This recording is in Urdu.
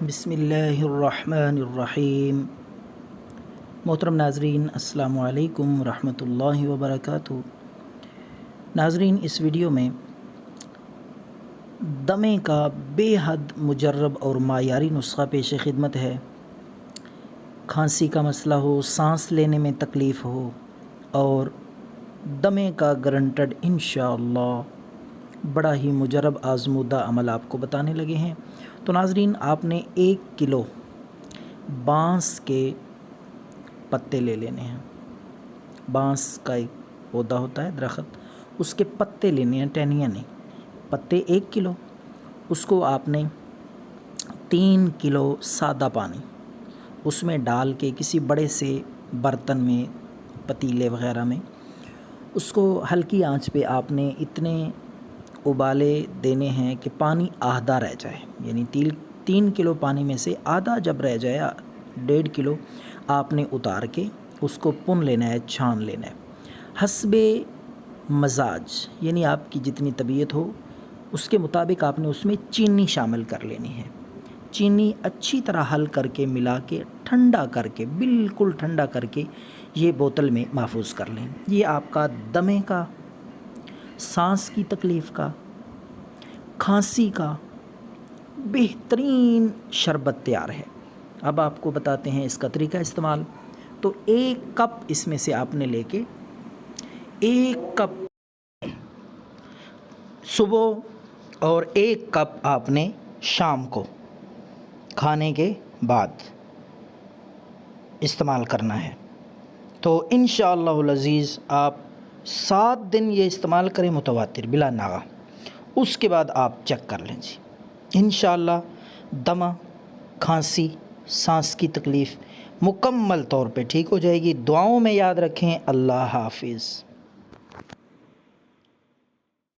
بسم اللہ الرحمن الرحیم۔ محترم ناظرین، السلام علیکم ورحمۃ اللہ وبرکاتہ۔ ناظرین، اس ویڈیو میں دمے کا بے حد مجرب اور معیاری نسخہ پیش خدمت ہے۔ کھانسی کا مسئلہ ہو، سانس لینے میں تکلیف ہو اور دمے کا گارنٹڈ انشاءاللہ بڑا ہی مجرب آزمودہ عمل آپ کو بتانے لگے ہیں۔ تو ناظرین، آپ نے 1 کلو بانس کے پتے لے لینے ہیں۔ بانس کا ایک پودا ہوتا ہے، درخت، اس کے پتے لینے ہیں، ٹہنیاں نہیں۔ پتے 1 کلو، اس کو آپ نے 3 کلو سادہ پانی اس میں ڈال کے کسی بڑے سے برتن میں، پتیلے وغیرہ میں، اس کو ہلکی آنچ پہ آپ نے اتنے ابالے دینے ہیں کہ پانی آدھا رہ جائے، یعنی 3 کلو پانی میں سے آدھا جب رہ جائے، 1.5 کلو آپ نے اتار کے اس کو پن لینا ہے، چھان لینا ہے۔ حسب مزاج، یعنی آپ کی جتنی طبیعت ہو اس کے مطابق آپ نے اس میں چینی شامل کر لینی ہے۔ چینی اچھی طرح حل کر کے ملا کے ٹھنڈا کر کے، بالکل ٹھنڈا کر کے یہ بوتل میں محفوظ کر لیں۔ یہ آپ کا دمے کا، سانس کی تکلیف کا، کھانسی کا بہترین شربت تیار ہے۔ اب آپ کو بتاتے ہیں اس کا طریقہ استعمال۔ تو 1 کپ اس میں سے آپ نے لے کے 1 کپ صبح اور 1 کپ آپ نے شام کو کھانے کے بعد استعمال کرنا ہے۔ تو انشاءاللہ العزیز آپ 7 دن یہ استعمال کریں متواتر بلا ناغہ، اس کے بعد آپ چیک کر لیں جی، انشاءاللہ دمہ، کھانسی، سانس کی تکلیف مکمل طور پہ ٹھیک ہو جائے گی۔ دعاؤں میں یاد رکھیں۔ اللہ حافظ۔